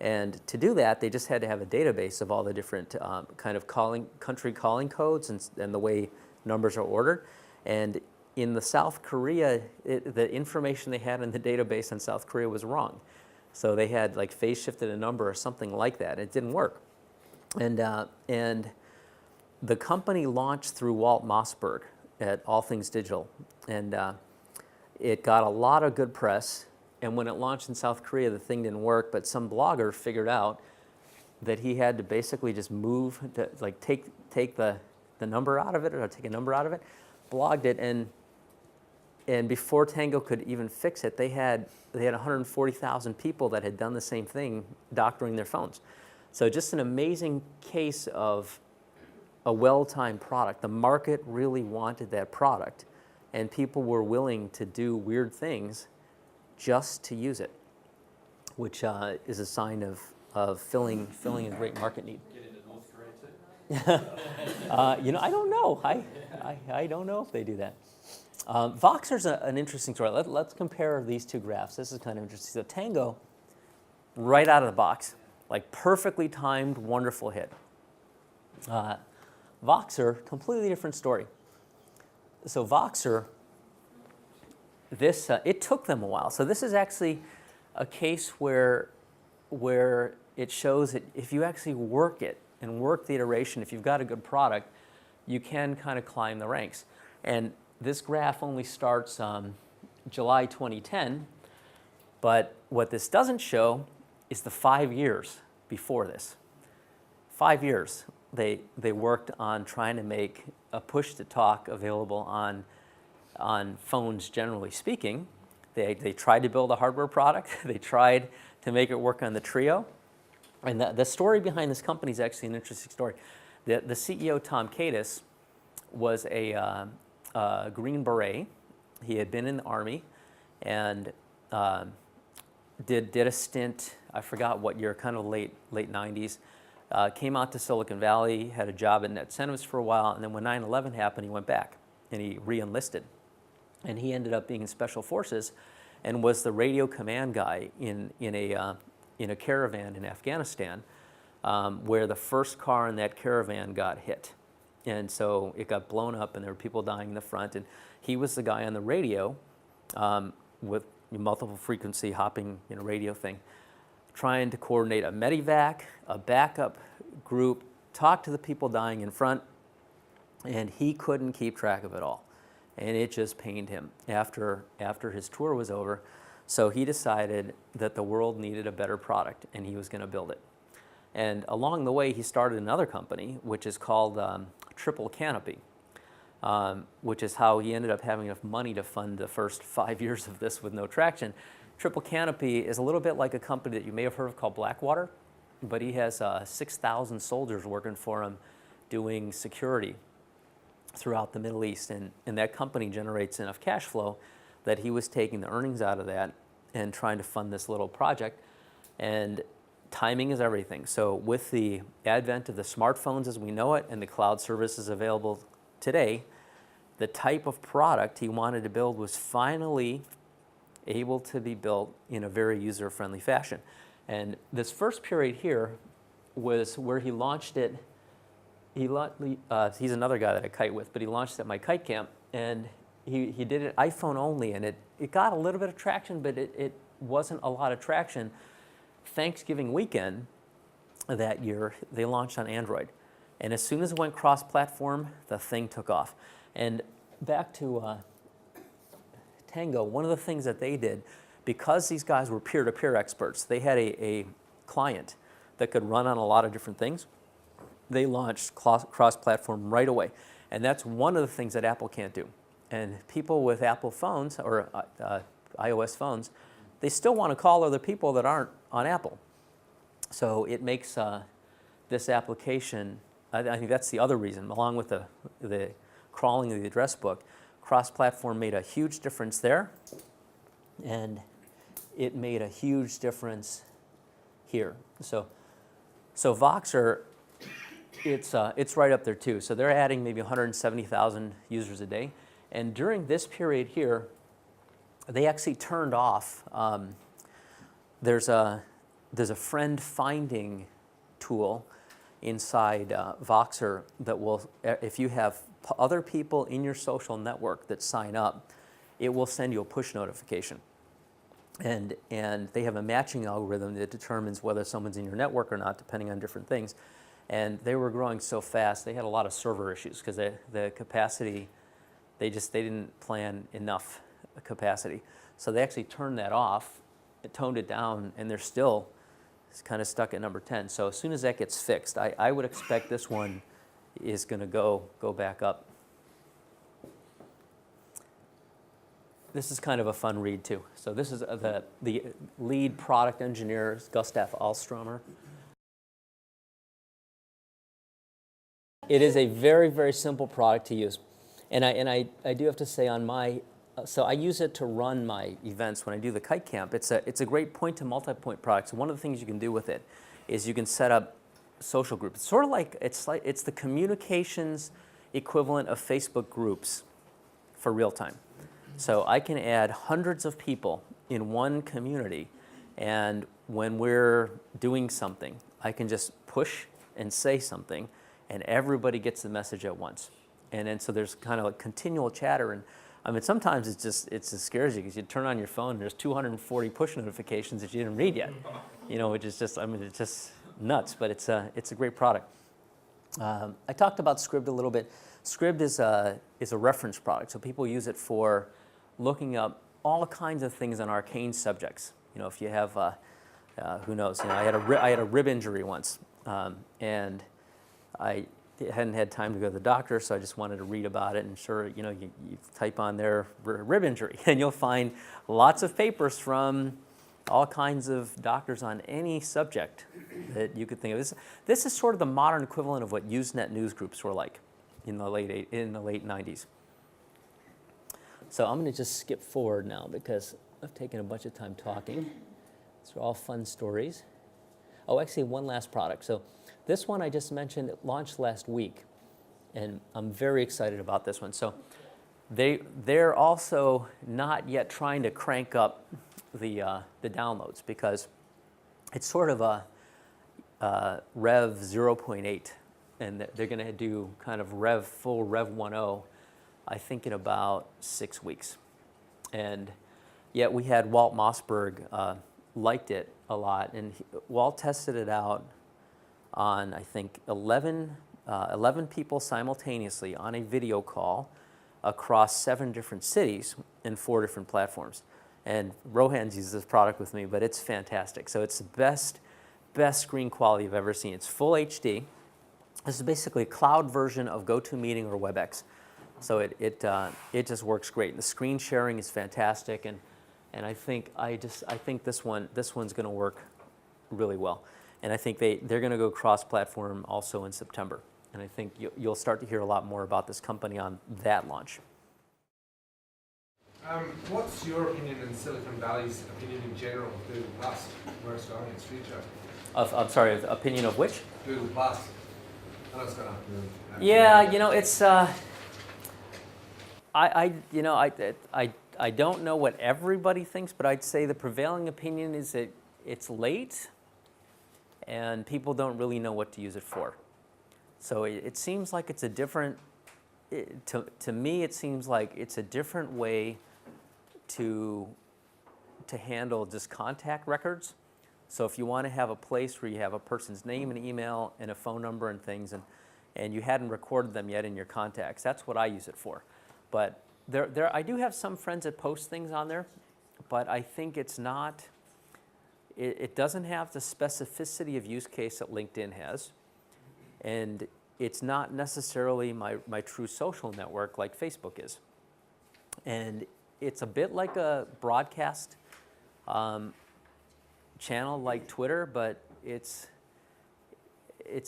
And to do that, they just had to have a database of all the different kind of country calling codes and the way numbers are ordered. And in the South Korea, the information they had in the database in South Korea was wrong. So they had like phase shifted a number or something like that. It didn't work. And the company launched through Walt Mossberg at All Things Digital. And it got a lot of good press. And when it launched in South Korea, the thing didn't work. But some blogger figured out that he had to basically just move, like take the number out of it, or take a number out of it, blogged it, and before Tango could even fix it, they had 140,000 people that had done the same thing, doctoring their phones. So just an amazing case of a well-timed product. The market really wanted that product, and people were willing to do weird things just to use it, which is a sign of filling a great market need. Get into North Korea too? I don't know. I don't know if they do that. Voxer's an interesting story. Let's compare these two graphs. This is kind of interesting. So Tango, right out of the box, like perfectly timed, wonderful hit. Voxer, completely different story. So Voxer, it took them a while. So this is actually a case where it shows that if you actually work it and work the iteration, if you've got a good product, you can kind of climb the ranks. And this graph only starts July 2010, but what this doesn't show is the 5 years before this. 5 years they worked on trying to make a push-to-talk available on phones, generally speaking. They tried to build a hardware product. They tried to make it work on the Trio. And the story behind this company is actually an interesting story. The CEO, Tom Kadis, was a Green Beret. He had been in the Army and did a stint, I forgot what year, kind of late 90s. Came out to Silicon Valley, had a job at NetCentives for a while, and then when 9/11 happened, he went back and he re-enlisted. And he ended up being in Special Forces and was the radio command guy in a caravan in Afghanistan, where the first car in that caravan got hit. And so it got blown up and there were people dying in the front. And he was the guy on the radio with multiple frequency hopping radio thing, trying to coordinate a medevac, a backup group, talk to the people dying in front, and he couldn't keep track of it all. And it just pained him after his tour was over. So he decided that the world needed a better product and he was going to build it. And along the way, he started another company, which is called Triple Canopy, which is how he ended up having enough money to fund the first 5 years of this with no traction. Triple Canopy is a little bit like a company that you may have heard of called Blackwater, but he has 6,000 soldiers working for him doing security throughout the Middle East. And that company generates enough cash flow that he was taking the earnings out of that and trying to fund this little project. And timing is everything. So with the advent of the smartphones as we know it and the cloud services available today, the type of product he wanted to build was finally able to be built in a very user-friendly fashion. And this first period here was where he launched it. He's another guy that I kite with, but he launched at my kite camp, and he did it iPhone only, and it got a little bit of traction, but it wasn't a lot of traction. Thanksgiving weekend that year, they launched on Android. And as soon as it went cross-platform, the thing took off. And back to Tango, one of the things that they did, because these guys were peer-to-peer experts, they had a client that could run on a lot of different things. They launched cross-platform right away. And that's one of the things that Apple can't do. And people with Apple phones or iOS phones, they still want to call other people that aren't on Apple. So it makes this application, I think that's the other reason, along with the crawling of the address book, cross-platform made a huge difference there, and it made a huge difference here. So Voxer, it's right up there too. So they're adding maybe 170,000 users a day, and during this period here, they actually turned off. There's a friend finding tool inside Voxer that will, if you have other people in your social network that sign up, it will send you a push notification. And they have a matching algorithm that determines whether someone's in your network or not, depending on different things. And they were growing so fast, they had a lot of server issues because the capacity, they didn't plan enough capacity. So they actually turned that off, toned it down, and they're still kind of stuck at number 10. So as soon as that gets fixed, I would expect this one is going to go back up. This is kind of a fun read too. So this is the lead product engineer, Gustav Alstromer. It is a very, very simple product to use. And I do have to say on my, so I use it to run my events when I do the kite camp. It's a great point to multi-point product. So one of the things you can do with it is you can set up social group. It's sort of like it's the communications equivalent of Facebook groups for real time. So I can add hundreds of people in one community, and when we're doing something, I can just push and say something, and everybody gets the message at once. And then so there's kind of a continual chatter, and I mean sometimes it just scares you because you turn on your phone and there's 240 push notifications that you didn't read yet. You know, which is just, I mean, it's just nuts, but it's a great product. I talked about Scribd a little bit. Scribd is a reference product, so people use it for looking up all kinds of things on arcane subjects. You know, if you have, who knows? You know, I had a rib injury once, and I hadn't had time to go to the doctor, so I just wanted to read about it. And sure, you know, you type on there rib injury, and you'll find lots of papers from all kinds of doctors on any subject that you could think of. This is sort of the modern equivalent of what Usenet news groups were like in the late 90s. So I'm going to just skip forward now because I've taken a bunch of time talking. These are all fun stories. Oh, actually, one last product. So this one I just mentioned, it launched last week, and I'm very excited about this one. So they're also not yet trying to crank up the downloads because it's sort of a Rev 0.8, and they're going to do kind of full Rev 1.0, I think in about 6 weeks. And yet we had Walt Mossberg liked it a lot, and Walt tested it out on, I think, 11 people simultaneously on a video call across 7 different cities and 4 different platforms. And Rohan's uses this product with me, but it's fantastic. So it's the best screen quality I've ever seen. It's full HD. This is basically a cloud version of GoToMeeting or WebEx. So it just works great. The screen sharing is fantastic, and I think this one's going to work really well. And I think they're going to go cross-platform also in September. And I think you'll start to hear a lot more about this company on that launch. What's your opinion and Silicon Valley's opinion in general of Google Plus, where it's going in its future? I'm sorry, the opinion of which? Google Plus. I know it's going to. Yeah, you know, it's. I don't know what everybody thinks, but I'd say the prevailing opinion is that it's late, and people don't really know what to use it for. So it seems like it's a different. To me, it seems like it's a different way to handle just contact records. So if you want to have a place where you have a person's name and email and a phone number and things, and you hadn't recorded them yet in your contacts, that's what I use it for. But I do have some friends that post things on there, but I think it's not. It doesn't have the specificity of use case that LinkedIn has, and it's not necessarily my true social network like Facebook is. And it's a bit like a broadcast channel like Twitter, but it's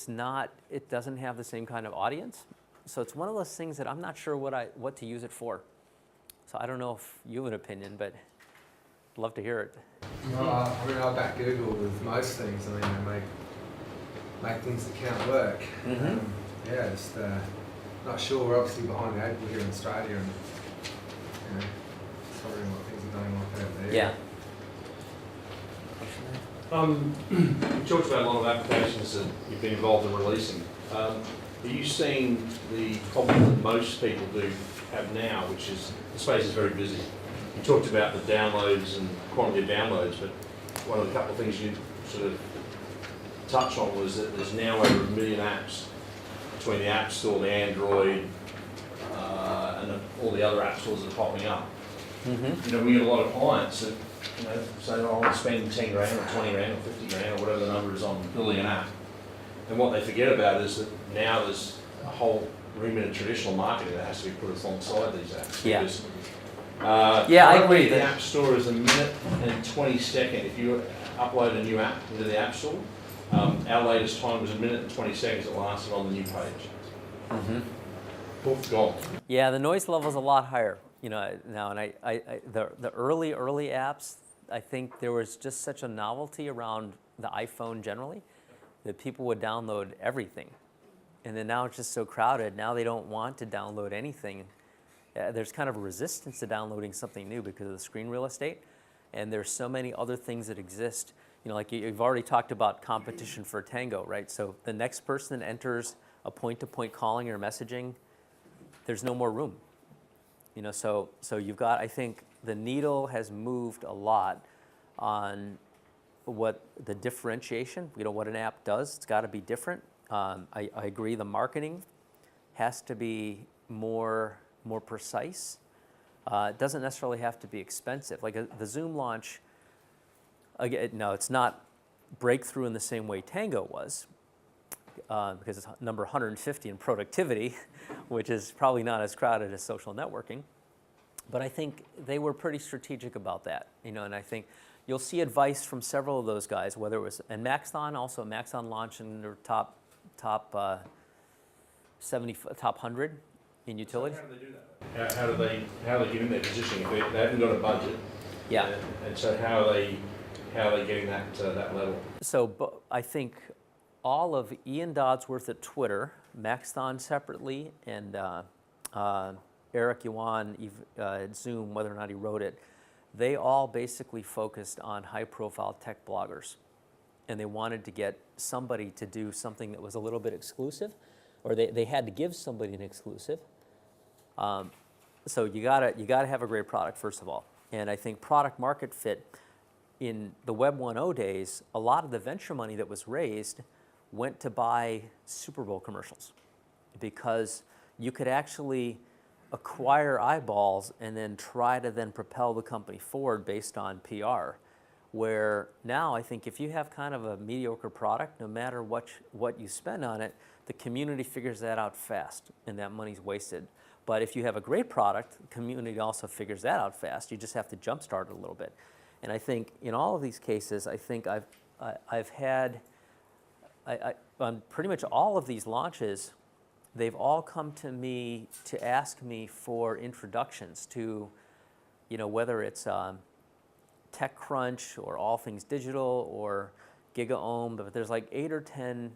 not. It doesn't have the same kind of audience. So it's one of those things that I'm not sure what to use it for. So I don't know if you have an opinion, but I'd love to hear it. Well, I mean, I back Google with most things. I mean, they make things that can't work. Mm-hmm. Yeah, just not sure. We're obviously behind the 8 ball here in Australia, and you know, just wondering what things are going like over there. Yeah. You talked about a lot of applications that you've been involved in releasing. Are you seeing the problem that most people do have now, which is the space is very busy? You talked about the downloads and quantity of downloads, but one of the couple of things you sort of touched on was that there's now over 1 million apps between the App Store, the Android, and all the other app stores that are popping up. Mm-hmm. You know, we get a lot of clients that, you know, say, oh, I want to spend 10 grand or 20 grand or 50 grand or whatever the number is on building an app. And what they forget about is that now there's a whole remit of traditional marketing that has to be put alongside these apps. Yeah. Because, Yeah, I agree. The App Store is a minute and 20 second. If you upload a new app into the App Store, our latest time was a minute and 20 seconds it lasted on the new page. Mm-hmm. Poof, gone. Yeah, the noise level is a lot higher, you know, now. And the early apps, I think there was just such a novelty around the iPhone generally that people would download everything. And then now it's just so crowded. Now they don't want to download anything. There's kind of a resistance to downloading something new because of the screen real estate. And there's so many other things that exist. You know, like you've already talked about competition for Tango, right? So the next person that enters a point-to-point calling or messaging, there's no more room. You know, so you've got, I think the needle has moved a lot on what the differentiation, you know, what an app does. It's got to be different. I agree the marketing has to be more precise. It doesn't necessarily have to be expensive. Like the Zoom launch, again, no, it's not breakthrough in the same way Tango was, because it's number 150 in productivity, which is probably not as crowded as social networking. But I think they were pretty strategic about that, you know, and I think you'll see advice from several of those guys, whether it was, and Maxthon also, Maxthon launched in their top 100 in utilities. So how do they do that? How are they getting their positioning? If they haven't got a budget. Yeah. And so how are they getting that to that level? So I think all of Ian Dodsworth at Twitter, Maxthon separately, and Eric Yuan at Zoom, whether or not he wrote it, they all basically focused on high-profile tech bloggers. And they wanted to get somebody to do something that was a little bit exclusive, or they had to give somebody an exclusive. So you gotta have a great product, first of all. And I think product market fit, in the Web 1.0 days, a lot of the venture money that was raised went to buy Super Bowl commercials, because you could actually acquire eyeballs and then try to then propel the company forward based on PR. Where now I think if you have kind of a mediocre product, no matter what you spend on it, the community figures that out fast and that money's wasted. But if you have a great product, the community also figures that out fast. You just have to jumpstart it a little bit. And I think in all of these cases, I think I've had, on pretty much all of these launches, they've all come to me to ask me for introductions to, you know, whether it's TechCrunch or All Things Digital or GigaOM, but there's like 8 or 10,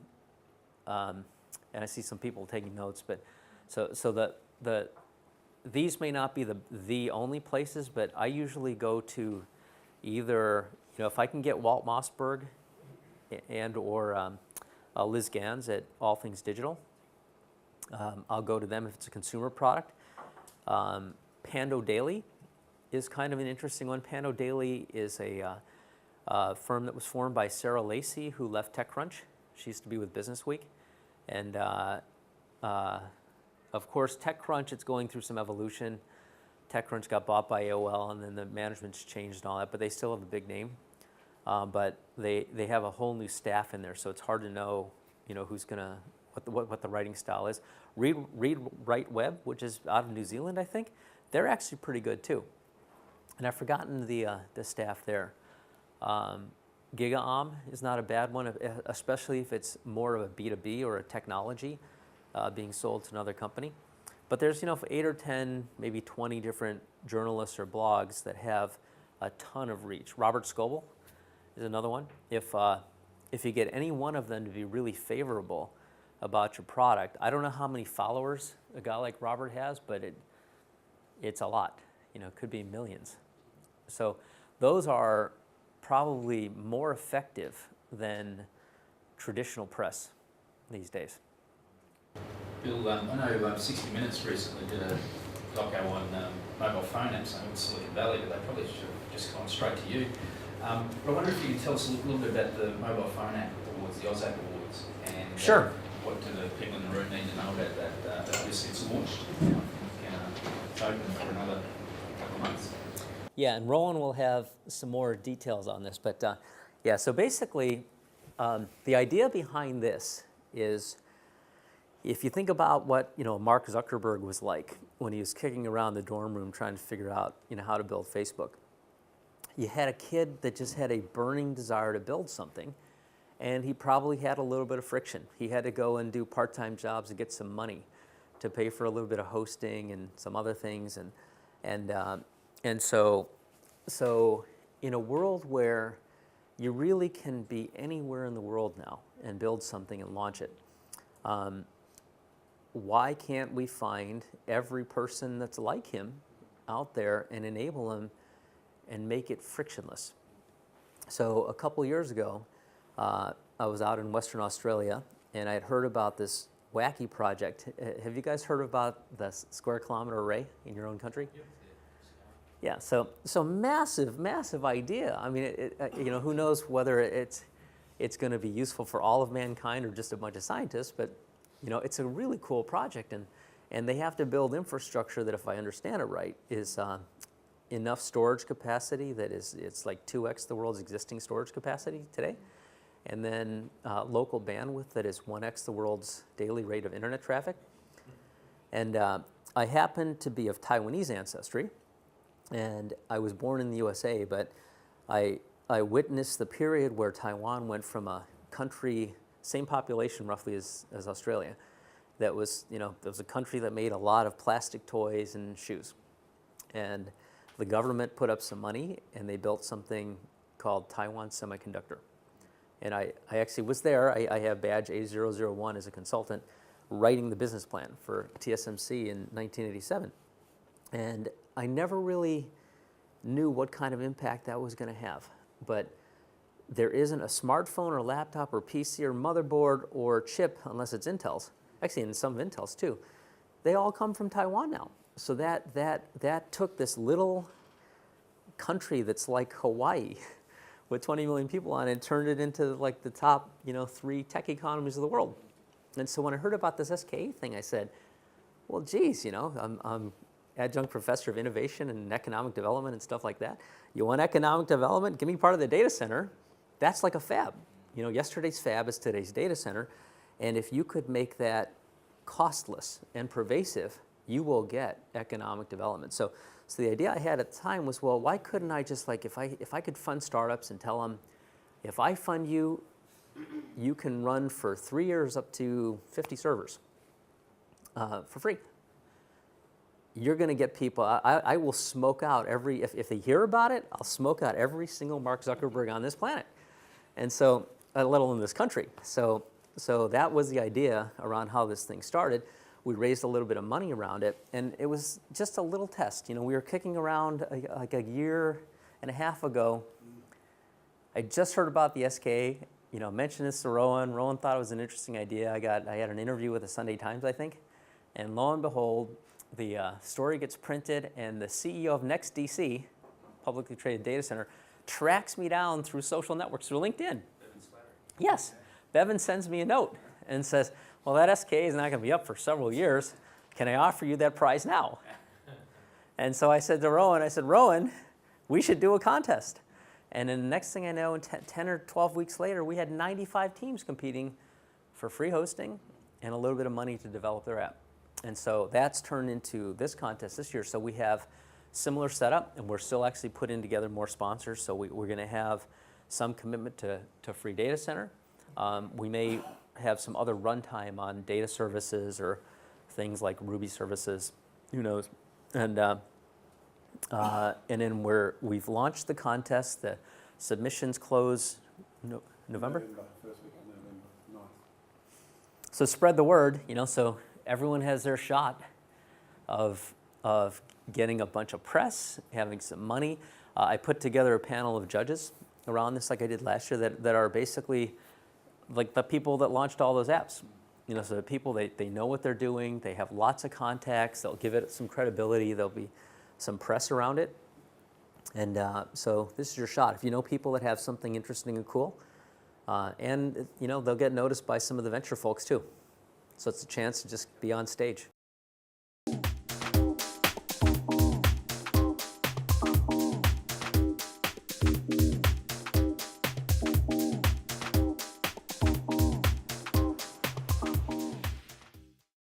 and I see some people taking notes, but so these may not be the only places, but I usually go to either, you know, if I can get Walt Mossberg and or Liz Gans at All Things Digital, I'll go to them if it's a consumer product. Pando Daily is kind of an interesting one. Pando Daily is a firm that was formed by Sarah Lacey, who left TechCrunch. She used to be with Business Week. And of course, TechCrunch, it's going through some evolution. TechCrunch got bought by AOL, and then the management's changed and all that, but they still have a big name. But they have a whole new staff in there, so it's hard to know, you know, who's gonna, what the writing style is. Read Write Web, which is out of New Zealand, I think. They're actually pretty good too. And I've forgotten the staff there. GigaOM is not a bad one, especially if it's more of a B2B or a technology being sold to another company. But there's, you know, 8 or 10, maybe 20 different journalists or blogs that have a ton of reach. Robert Scoble is another one. If you get any one of them to be really favorable about your product, I don't know how many followers a guy like Robert has, but it's a lot. You know, it could be millions. So those are probably more effective than traditional press these days. Bill, I know 60 Minutes recently did a doco on mobile phone apps. I know it's Silicon Valley, but they probably should have just gone straight to you. But I wonder if you could tell us a little bit about the Mobile Phone App Awards, the AusApp Awards, and Sure. What do the people in the room need to know about that? Obviously it's launched. It's open for another couple of months. Yeah, and Rowan will have some more details on this, but yeah, so basically the idea behind this is, if you think about what, you know, Mark Zuckerberg was like when he was kicking around the dorm room trying to figure out, you know, how to build Facebook. You had a kid that just had a burning desire to build something, and he probably had a little bit of friction. He had to go and do part-time jobs to get some money to pay for a little bit of hosting and some other things, and so in a world where you really can be anywhere in the world now and build something and launch it. Why can't we find every person that's like him out there and enable them and make it frictionless? So a couple years ago, I was out in Western Australia, and I had heard about this wacky project. Have you guys heard about the square kilometer array in your own country? Yep. Yeah, so massive idea. I mean, who knows whether it's going to be useful for all of mankind or just a bunch of scientists, but it's a really cool project, and they have to build infrastructure that, if I understand it right, is enough storage capacity that it's like 2x the world's existing storage capacity today, and then local bandwidth that is 1x the world's daily rate of internet traffic. And I happen to be of Taiwanese ancestry, and I was born in the USA, but I witnessed the period where Taiwan went from a country, same population roughly as Australia, that was, there was a country that made a lot of plastic toys and shoes. And the government put up some money, and they built something called Taiwan Semiconductor. And I actually was there. I have badge A001 as a consultant, writing the business plan for TSMC in 1987. And I never really knew what kind of impact that was going to have. But there isn't a smartphone or laptop or PC or motherboard or chip, unless it's Intel's. Actually, and some of Intel's too. They all come from Taiwan now. So that took this little country that's like Hawaii with 20 million people on it and turned it into like the top 3 tech economies of the world. And so when I heard about this SKA thing, I said, well, geez, I'm adjunct professor of innovation and economic development and stuff like that. You want economic development? Give me part of the data center. That's like a fab. Yesterday's fab is today's data center. And if you could make that costless and pervasive, you will get economic development. So the idea I had at the time was, well, why couldn't I just, like, if I could fund startups and tell them, if I fund you, you can run for 3 years up to 50 servers for free. You're going to get people. I will smoke out if they hear about it, I'll smoke out every single Mark Zuckerberg on this planet, and so let alone this country. So that was the idea around how this thing started. We raised a little bit of money around it, and it was just a little test. We were kicking around like a year and a half ago. I just heard about the SKA. Mentioned this to Rowan. Rowan thought it was an interesting idea. I had an interview with the Sunday Times, I think, and lo and behold, the story gets printed, and the CEO of NextDC, publicly traded data center, tracks me down through social networks, through LinkedIn. Yes. Bevan sends me a note and says, well, that SKA is not going to be up for several years. Can I offer you that prize now? And so I said to Rowan, Rowan, we should do a contest. And then the next thing I know, 10 or 12 weeks later, we had 95 teams competing for free hosting and a little bit of money to develop their app. And so that's turned into this contest this year. So we have similar setup, and we're still actually putting together more sponsors. So we're going to have some commitment to free data center. We may have some other runtime on data services or things like Ruby services. Who knows? And then we've launched the contest. The submissions close November. First week of November. Nice. So spread the word. So everyone has their shot of getting a bunch of press, having some money. I put together a panel of judges around this, like I did last year, that are basically like the people that launched all those apps. So the people, they know what they're doing, they have lots of contacts, they'll give it some credibility, there'll be some press around it. And so this is your shot. If you know people that have something interesting and cool, and they'll get noticed by some of the venture folks too. So it's a chance to just be on stage.